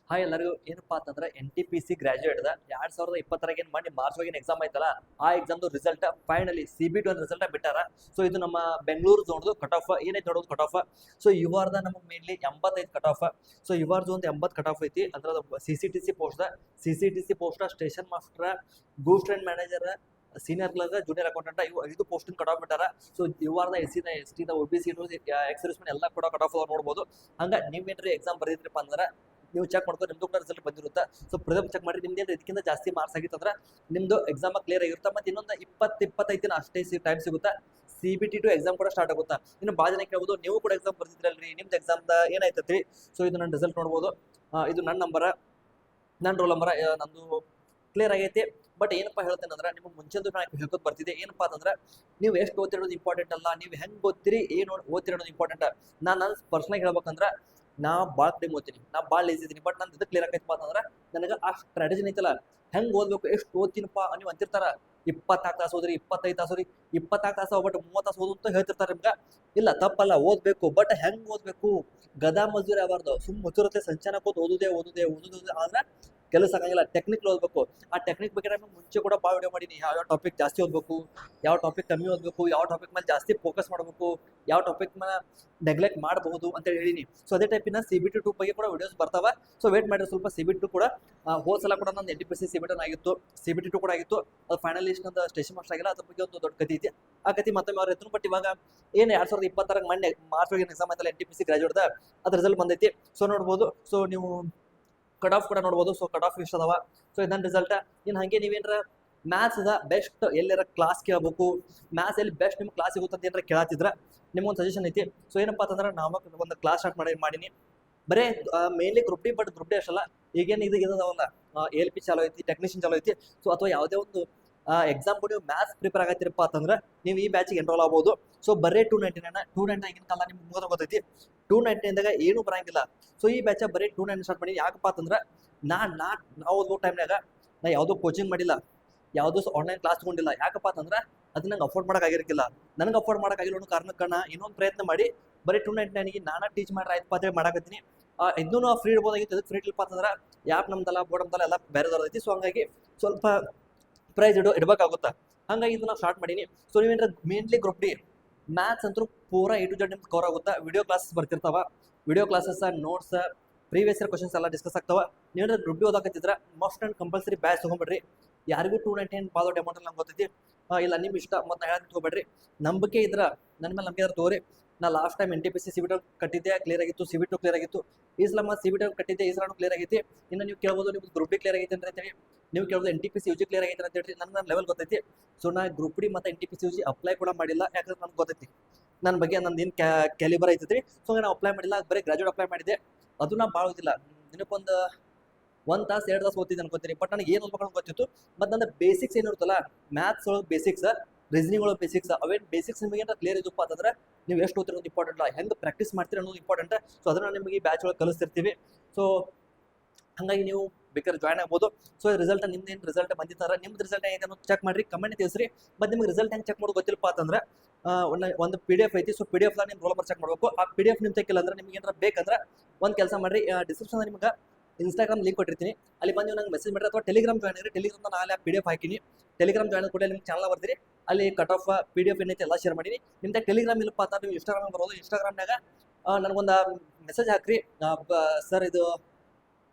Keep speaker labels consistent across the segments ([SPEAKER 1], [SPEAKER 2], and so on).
[SPEAKER 1] Hi ಎಲ್ಲರಿಗೂ ಏನಪ್ಪಾ ಅಂತಂದ್ರೆ NTPC ಗ್ರಾಜುಯೇಟ್ 2020 ಏನ್ ಮಾಡಿ ಮಾರ್ಚ್ ಒಳಗಿನ ಎಕ್ಸಾಮ್ ಆಯ್ತಲ್ಲ ಆ ಎಕ್ಸಾಮ್ದು ರಿಸಲ್ಟ್ ಫೈನಲಿ CBT ಒಂದು ರಿಸಲ್ಟ್ ಬಿಟ್ಟಾರ. ಸೊ ಇದು ನಮ್ಮ ಬೆಂಗಳೂರು ಝೋನ್ದು ಕಟ್ ಆಫ್ ಏನೈತೆ ನೋಡೋದು ಕಟ್ ಆಫ್. ಸೊ ಈ ವಾರದ ನಮಗೆ ಮೇನ್ಲಿ 85 ಕಟ್ ಆಫ್. ಸೊ ಈ ವಾರ ಝೋನ್ 80 ಕಟ್ ಆಫ್ ಐತಿ. ಅದ್ರ CCTC post station master, goods train manager, senior clerk, junior accountant ಇವು 5 ಪೋಸ್ಟಿನ ಕಟ್ ಆಫ್ ಬಿಟ್ಟಾರ. ಸೊ ಈ ವಾರದ SC ST OBC X servicemen ಎಲ್ಲ ಕೂಡ ಕಟ್ ಆಫ್ ನೋಡ್ಬೋದು. ಹಂಗ ನೀವೇನ್ರಿ ಎಕ್ಸಾಮ್ ಬರೆದಿದ್ರಪ್ಪ ಅಂದ್ರೆ ನೀವು ಚೆಕ್ ಮಾಡ್ಕೊಂಡು ನಿಮ್ದು ಕೂಡ ರಿಸಲ್ಟ್ ಬಂದಿರುತ್ತೆ. ಸೊ ಪ್ರಥಮ ಚೆಕ್ ಮಾಡಿ ನಿಮ್ದು ಇದಕ್ಕಿಂತ ಜಾಸ್ತಿ ಮಾರ್ಕ್ಸ್ ಆಗಿತ್ತಂದ್ರೆ ನಿಮ್ದು ಎಕ್ಸಾಮ್ ಕ್ಲಿಯರ್ ಆಗಿರುತ್ತೆ. ಮತ್ತೆ ಇನ್ನೊಂದು 20-25 ದಿನ ಅಷ್ಟೇ ಟೈಮ್ ಸಿಗುತ್ತೆ. CBT ಟು ಎಕ್ಸಾಮ್ ಕೂಡ ಸ್ಟಾರ್ಟ್ ಆಗುತ್ತಾ. ಇನ್ನು ಭಾಳ ಜನ ಕೇಳ್ಬೋದು, ನೀವು ಕೂಡ ಎಕ್ಸಾಮ್ ಬರ್ತಿದ್ರಲ್ರಿ, ನಿಮ್ದು ಎಕ್ಸಾಮ್ದ ಏನಾಯ್ತೈತಿ? ಸೊ ಇದು ನನ್ನ ರಿಸಲ್ಟ್ ನೋಡ್ಬೋದು. ಇದು ನನ್ನ ನಂಬರ್, ನನ್ನ ರೋಲ್ ನಂಬರ್, ನಂದು ಕ್ಲಿಯರ್ ಆಗೈತಿ. ಬಟ್ ಏನಪ್ಪ ಹೇಳ್ತೇನೆ ಅಂದ್ರೆ ನಿಮ್ಗೆ ಮುಂಚೆದು ನಾನು ಹೇಳ್ಕೊತ ಬರ್ತಿದ್ದೆ. ಏನಪ್ಪಾ ಅಂತಂದ್ರೆ ನೀವು ಎಷ್ಟು ಓದ್ತಿರೋದು ಇಂಪಾರ್ಟೆಂಟ್ ಅಲ್ಲ, ನೀವು ಹೆಂಗೆ ಓದ್ತೀರಿ, ಏನು ಓದ್ತಿರೋದು ಇಂಪಾರ್ಟೆಂಟ್. ನಾನು ಪರ್ಸನಲ್ ಹೇಳ್ಬೇಕಂದ್ರೆ ನಾ ಭಾಳ ಟೈಮ್ ಓದ್ತೀನಿ, ನಾ ಭಾಳ ಲೇಜಿ ಇದೀನಿ. ಬಟ್ ನಾನು ಇದು ಕ್ಲಿಯರ್ ಆಗೈತಪ್ಪ ಅಂತಂದ್ರೆ ನನಗೆ ಆ ಸ್ಟ್ರಾಟಜಿ ಐತಲ್ಲ, ಹೆಂಗೆ ಓದ್ಬೇಕು, ಎಷ್ಟು ಓದ್ತೀನಪ್ಪ ನೀವು ಅಂತಿರ್ತಾರ. 24 ತಾಸು ಓದ್ರಿ, 25 ತಾಸು ಓದ್ರಿ, 24 ತಾಸು ಬಟ್ 30 ತಾಸು ಓದು ಅಂತ ಹೇಳ್ತಿರ್ತಾರೆ ನಿಮ್ಗೆ. ಇಲ್ಲ, ತಪ್ಪಲ್ಲ, ಓದ್ಬೇಕು. ಬಟ್ ಹೆಂಗೆ ಓದ್ಬೇಕು? ಗದಾ ಮಜೂರಿ ಆಗಬಾರ್ದು. ಸುಮ್ ಮುಚ್ಚುರತ್ತೆ ಸಂಚಾನ ಕೂತ್ ಓದುದೇ ಆದ್ರೆ ಕೆಲಸ ಆಗಂಗಿಲ್ಲ. ಟೆಕ್ನಿಕ್ ಓದ್ಬೇಕು. ಆ ಟೆಕ್ನಿಕ್ ಬಗ್ಗೆ ನಾನು ಮುಂಚೆ ಕೂಡ ಭಾಳ ವಿಡಿಯೋ ಮಾಡೀನಿ. ಯಾವ ಟಾಪಿಕ್ ಜಾಸ್ತಿ ಓದಬೇಕು, ಯಾವ ಟಾಪಿಕ್ ಕಮ್ಮಿ ಓದಬೇಕು, ಯಾವ ಟಾಪಿಕ್ ಮೇಲೆ ಜಾಸ್ತಿ ಫೋಕಸ್ ಮಾಡಬೇಕು, ಯಾವ ಟಾಪಿಕ್ ಮೇಲೆ ನೆಗ್ಲೆಕ್ಟ್ ಮಾಡಬಹುದು ಅಂತ ಹೇಳಿನಿ. ಸೊ ಅದೇ ಟೈಪಿನ CBT 2 ಬಗ್ಗೆ ಕೂಡ ವಿಡಿಯೋಸ್ ಬರ್ತಾವ. ಸೊ ವೇಟ್ ಮಾಡಿದ್ರೆ ಸ್ವಲ್ಪ. CBT 2 ಕೂಡ ಹೋದ ಸಲ ಕೂಡ ನಂದು NTPC CBT ಆಗಿತ್ತು, CBT 2 ಕೂಡ ಆಗಿತ್ತು. ಅದು ಫೈನಲಿಸ್ಟ್ ನಂದು ಸ್ಟೇಷನ್ ಮಾಸ್ಟರ್ ಆಗಿಲ್ಲ. ಅದ್ರ ಬಗ್ಗೆ ಒಂದು ದೊಡ್ಡ ಕಥೆ ಐತಿ. ಆ ಕಥೆ ಮತ್ತೊಮ್ಮೆ ಅವ್ರು ಎತ್ತು. ಬಟ್ ಇವಾಗ ಏನು 2020 ಮೊನ್ನೆ ಮಾರ್ಚ್ ಒಳಗಿನ ಎಕ್ಸಾಮ್ ಆಯ್ತಲ್ಲ NTPC ಗ್ರಾಜುಯೇಟ್, ಅದ್ರ ರಿಸಲ್ಟ್ ಬಂದೈತಿ. ಸೊ ನೋಡ್ಬೋದು. ಸೊ ನೀವು ಕಟ್ ಆಫ್ ಕೂಡ ನೋಡ್ಬೋದು. ಸೊ ಕಟ್ ಆಫ್ ಇಷ್ಟ ಅದಾವ. ಸೊ ಇದನ್ನ ರಿಸಲ್ಟ್. ಇನ್ನು ಹಾಗೆ ನೀವೇನಾರ ಮ್ಯಾಥ್ಸ್ ಬೆಸ್ಟ್ ಎಲ್ಲಾರ ಕ್ಲಾಸ್ ಕೇಳಬೇಕು, ಮ್ಯಾಥ್ಸ್ ಎಲ್ಲಿ ಬೆಸ್ಟ್ ನಿಮ್ಗೆ ಕ್ಲಾಸ್ ಸಿಗುತ್ತೆ ಅಂತ ಏನಾರ ಕೇಳತ್ತಿದ್ರೆ ನಿಮ್ಗೊಂದು ಸಜೆಷನ್ ಐತಿ. ಸೊ ಏನಪ್ಪ ಅಂತಂದ್ರೆ ನಾವು ಒಂದು ಕ್ಲಾಸ್ ಸ್ಟಾರ್ಟ್ ಮಾಡೀನಿ. ಬರೇ mainly group D. But group D ಅಷ್ಟಲ್ಲ, ಈಗೇನು ಇದಾವಲ್ಲ, ALP ಚಾಲೋ ಐತಿ, ಟೆಕ್ನಿಷಿಯನ್ ಚಾಲೋ ಐತಿ. ಸೊ ಅಥವಾ ಯಾವುದೇ ಒಂದು ಎಕ್ಸಾಮ್ ನೀವು ಮ್ಯಾಥ್ಸ್ ಪ್ರಿಪೇರ್ ಆಗತ್ತಿರಪ್ಪ ಅಂತಂದ್ರೆ ನೀವು ಈ ಬ್ಯಾಚಿಗೆ ಎನ್ರೋಲ್ ಆಗ್ಬೋದು. ಸೊ ಬರೇ 299 ಆಗಿನ ಕಾಲ ನಿಮ್ಗೆ ಮುಗಿದ ಗೊತ್ತೈತಿ. 299ದಾಗ ಏನು ಬರಂಗಿಲ್ಲ. ಸೊ ಈ ಬ್ಯಾಚ್ ಬರೀ 299 ಸ್ಟಾರ್ಟ್ ಮಾಡಿ. ಯಾಕಪ್ಪ ಅಂತಂದ್ರೆ ನಾವು ಓದೋ ಟೈಮ್ನಾಗ ನಾ ಯಾವುದೋ ಕೋಚಿಂಗ್ ಮಾಡಿಲ್ಲ, ಯಾವುದೋ ಆನ್ಲೈನ್ ಕ್ಲಾಸ್ ತಗೊಂಡಿಲ್ಲ. ಯಾಕಪ್ಪ ಅಂತಂದ್ರೆ ಅದು ನಂಗೆ ಅಫೋರ್ಡ್ ಮಾಡೋಕ್ಕಾಗಿರಕ್ಕಿಲ್ಲ. ನನಗೆ ಅಫೋರ್ಡ್ ಮಾಡೋಕ್ಕಾಗಿಲ್ಲ ಅನ್ನೋ ಕಾರಣಕ್ಕೆ ಇನ್ನೊಂದು ಪ್ರಯತ್ನ ಮಾಡಿ ಬರೀ 299ಗೆ ನಾನು ಟೀಚ್ ಮಾಡ್ರೆ ಆಯ್ತು ಪಾತ್ರೆ ಮಾಡಾಕತ್ತೀನಿ. ಇದನ್ನೂ ಫ್ರೀ ಇಡ್ಬೋದಾಗಿತ್ತು. ಅದಕ್ಕೆ ಫ್ರೀ ಇಲ್ಲಪ್ಪ ಅಂತಂದ್ರೆ ಯಾಪ್ ನಮ್ದಲ್ಲ, ಬೋರ್ಡ್ ನಮ್ದಲ್ಲ, ಎಲ್ಲ ಬೇರೆದವ್ರದೈತಿ. ಸೊ ಹಂಗಾಗಿ ಸ್ವಲ್ಪ ಪ್ರೈಸ್ ಇಡಬೇಕಾಗುತ್ತಾ. ಹಂಗಾಗಿ ಇದನ್ನ ಸ್ಟಾರ್ಟ್ ಮಾಡೀನಿ. ಸೊ ನೀವೇನ್ರ ಮೇನ್ಲಿ ಗ್ರೂಪ್ ಡಿ ಮ್ಯಾಥ್ಸ್ ಅಂತೂ ಪೂರಾ A to Z ನಿಮ್ಗೆ ಕವರ್ ಆಗುತ್ತಾ. ವಿಡಿಯೋ ಕ್ಲಾಸಸ್ ಬರ್ತಿರ್ತಾವ. Video classes, notes, previous year questions ಎಲ್ಲ ಡಿಸ್ಕಸ್ ಆಗ್ತಾವ. ನೀವೇನಾರ ಗ್ರೂಪ್ ಡಿ ಓದಾಕತ್ತಿದ್ರೆ ಮಸ್ಟ್ ಆ್ಯಂಡ್ ಕಂಪಲ್ಸರಿ ಬ್ಯಾಚ್ ತೊಗೊಂಡ್ಬಿಡ್ರಿ. ಯಾರಿಗೂ 299 ಭಾಳ ದೊಡ್ಡ ಅಮೌಂಟ್ ನಂಗೆ ಗೊತ್ತೈತಿ. ಇಲ್ಲ ನಿಮ್ಮ ಇಷ್ಟ, ಮತ್ತು ಹೇಳೋದು ತೊಗೊಬೇಡ್ರಿ. ನಂಬಿಕೆ ಇದ್ರೆ ನನ್ನ ಮೇಲೆ ನಂಬಿಕೆ ಇದ್ರೆ ತಗೋರಿ. ನಾ ಲಾಸ್ಟ್ ಟೈಮ್ NTPC CBT ಕಟ್ಟಿದ್ದೆ, ಕ್ಲಿಯರ್ ಆಗಿತ್ತು. CBT 2 ಕ್ಲಿಯರ್ ಆಗಿತ್ತು. ಈ ಸಲ ಮತ್ತೆ CBT ಕಟ್ಟಿದ್ದೆ, ಈ ಸಲ ಕ್ಲಿಯರ್ ಆಗೈತಿ. ಇನ್ನು ನೀವು ಕೇಳ್ಬೋದು, ನೀವು ಗ್ರೂಪ್ ಡಿ ಕ್ಲಿಯರ್ ಆಗೈತೆ ಅಂತೇಳಿ. ನೀವು ಕೇಳೋದು NTPC UG ಕ್ಲಿಯರ್ ಆಗೈತೆ ಅಂತ ಹೇಳಿ. ನನ್ನ ಲೆವೆಲ್ ಗೊತ್ತೈತಿ. ಸೊ ನಾ ಗ್ರೂಪ್ ಡಿ ಮತ್ತು NTPC UG ಅಪ್ಲೈ ಕೂಡ ಮಾಡಿಲ್ಲ. ಯಾಕಂದ್ರೆ ನನಗೆ ಗೊತ್ತೈತಿ ನನ್ನ ಬಗ್ಗೆ ನಂದೇನು ಕ್ಯಾಲಿಬರ್ ಐತೈತಿ. ಸೊ ನಾನು ಅಪ್ಲೈ ಮಾಡಿಲ್ಲ, ಬರೀ ಗ್ರಾಜುಯೇಟ್ ಅಪ್ಲೈ ಮಾಡಿದ್ದೆ. ಅದು ನಾ ಭಾಳ ಓದಿಲ್ಲ. ದಿನಕ್ಕೊಂದು 1 ತಾಸು 2 ತಾಸು ಓದ್ತಿದ್ದೆ ಅನ್ಕೋತೀನಿ. ಬಟ್ ನನಗೆ ಏನು ಓದ್ಬೇಕು ಗೊತ್ತಿತ್ತು. ಮತ್ತು ನನ್ನ ಬೇಸಿಕ್ಸ್ ಏನಿರುತ್ತಲ್ಲ, ಮ್ಯಾಥ್ಸ್ ಒಳಗೆ ಬೇಸಿಕ್ಸ್, ರೀಸನಿಂಗ್ ಒಳಗೆ ಬೇಸಿಕ್ಸ್, ಅವೇನು ಬೇಸಿಕ್ಸ್ ನಿಮಗೆ ಕ್ಲಿಯರ್ ಇದ್ದಪ್ಪ ಅಂತಂದ್ರೆ ನೀವು ಎಷ್ಟು ಓದ್ತಿರೋದು ಇಂಪಾರ್ಟೆಂಟ್ ಅಲ್ಲ, ಹೆಂಗೆ ಪ್ರಾಕ್ಟೀಸ್ ಮಾಡ್ತೀರಿ ಅನ್ನೋದು ಇಂಪಾರ್ಟೆಂಟ್. ಸೊ ಅದನ್ನು ನಿಮಗೆ ಈ ಬ್ಯಾಚ್ ಒಳಗೆ ಕಲಿಸ್ತಿರ್ತೀವಿ. ಸೊ ಹಾಗಾಗಿ ನೀವು ಬೇಕಾದ್ರೆ ಜಾಯ್ನ್ ಆಗ್ಬೋದು. ಸೊ ರಿಸಲ್ಟ್ ನಿಮ್ದೇನು ರಿಸಲ್ಟ್ ಬಂದಿರ್ತಾರೆ, ನಿಮ್ದು ರಿಸಲ್ಟ್ ಏನಿದೆ ಅನ್ನೋದು ಚೆಕ್ ಮಾಡಿರಿ, ಕಮೆಂಟ್ ತಿಳಿಸ್ರಿ. ಮತ್ತು ನಿಮ್ಗೆ ರಿಸಲ್ಟ್ ಹೆಂಗೆ ಚೆಕ್ ಮಾಡೋದು ಗೊತ್ತಿಲ್ಲಪ್ಪ ಅಂತಂದ್ರೆ ಒಂದು PDF ಐತಿ. ಸೊ PDF ನಿಮ್ಮ ರೋಲ್ ನಂಬರ್ ಚೆಕ್ ಮಾಡಬೇಕು. ಆ PDF ನಿಮ್ಗೆ ತೆಕ್ಕಿಲ್ಲ ಅಂದ್ರೆ ನಿಮ್ಗೆ ಏನಾರ ಬೇಕಂದ್ರೆ ಒಂದು ಕೆಲಸ ಮಾಡಿರಿ, ಡಿಸ್ಕ್ರಿಪ್ಷನ್ ನಿಮ್ಗೆ Instagram ಲಿಂಕ್ ಕೊಟ್ಟಿರ್ತೀನಿ. ಅಲ್ಲಿ ಬಂದು ನಂಗೆ ಮೆಸೇಜ್ ಮಾಡಿರಿ, ಅಥವಾ ಟೆಲಿಗ್ರಾಮ್ ಜಾಯ್ನ್ ಆಗಿರಿ. ಟೆಲಿಗ್ರಾಮ್ ನಾಳೆ PDF ಹಾಕಿನಿ. ಟೆಲಿಗ್ರಾಮ್ ಜಾಯ್ನ್ ಕೂಡ ನಿಮ್ಗೆ ಚಾನಲ್ ಬರ್ತೀರಿ. ಅಲ್ಲಿ ಕಟ್ ಆಫ್ PDF ಏನೈತಿ ಎಲ್ಲ ಶೇರ್ ಮಾಡೀನಿ. ನಿಮ್ದು ಟೆಲಿಗ್ರಾಮ್ ಇಲ್ಲಪ್ಪ ಅಂತ ನೀವು Instagram ಬರೋದು. ಇನ್ಸ್ಟಾಗ್ರಾಮ್ನಾಗ ನನಗೊಂದು ಮೆಸೇಜ್ ಹಾಕ್ರಿ, ಸರ್ ಇದು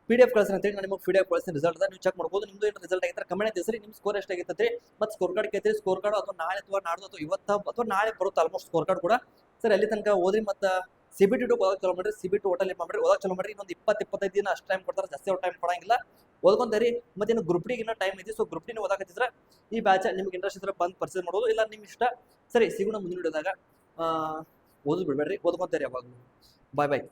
[SPEAKER 1] PDF ಕಳಿಸ್ರಿ ಅಂತೇಳಿ. ನಾನು ನಿಮಗೆ PDF ಕಳಿಸ್ತೀನಿ. ರಿಸಲ್ಟ್ ನೀವು ಚೆಕ್ ಮಾಡ್ಬೋದು. ನಿಮ್ದು ಏನು ರಿಸಲ್ಟ್ ಆಗಿದ್ರೆ ಕಮೆಂಟ್ ತಿಳಿಸ್ರಿ. ನಿಮ್ಮ ಸ್ಕೋರ್ ಎಷ್ಟಾಗಿತ್ತು ಮತ್ತು ಸ್ಕೋರ್ ಕಾರ್ಡ್ ಕೇಳ್ತೀರಿ. ಸ್ಕೋರ್ ಕಾರ್ಡ್ ಅಥವಾ ನಾಳೆ ಅಥವಾ ನಾಡ್ದು ಅಥವಾ ಇವತ್ತು ಅಥವಾ ನಾಳೆ ಬರುತ್ತೆ ಆಲ್ಮೋಸ್ಟ್ ಸ್ಕೋರ್ ಕಾರ್ಡ್ ಕೂಡ. ಸರ್ ಅಲ್ಲಿ ತನಕ ಓದ್ರಿ. ಮತ್ತು CBT 2 ಓದಕ್ಕೆ ಚಲೋ ಮಾಡಿರಿ. CBT ಟೋಟಲ್ ಮಾಡಿರಿ, ಓದಕ್ಕೆ ಚಲೋ ಮಾಡಿರಿ. ಇನ್ನೊಂದು 20-25 ದಿನ ಅಷ್ಟು ಟೈಮ್ ಕೊಡ್ತಾರೆ, ಜಾಸ್ತಿ ಟೈಮ್ ಕೊಡಂಗಿಲ್ಲ. ಓದ್ಕೊಂತೀರಿ. ಮತ್ತು ಇನ್ನು ಗ್ರೂಪ್ ಡಿಗೆ ಇನ್ನೂ ಟೈಮ್ ಐತಿ. ಸೊ ಗ್ರೂಪ್ ಡಿ ನೀವು ಓದಾಕತ್ತಿದ್ರೆ ಈ ಬ್ಯಾಚ್ ನಿಮ್ಗೆ ಇಂಟ್ರೆಸ್ಟ್ ಇದ್ರೆ ಬಂದು ಪರ್ಚೇಸ್ ಮಾಡೋದು. ಇಲ್ಲ ನಿಮ್ಮ ಇಷ್ಟ. ಸರಿ, ಸಿಗೋಣ ಮುಂದಿನ ವಿಡಿಯೋದಾಗ. ಓದೋದು ಬಿಡಬೇಡ್ರಿ, ಓದ್ಕೊಂತೀರಿ ಯಾವಾಗಲೂ. ಬಾಯ್ ಬಾಯ್.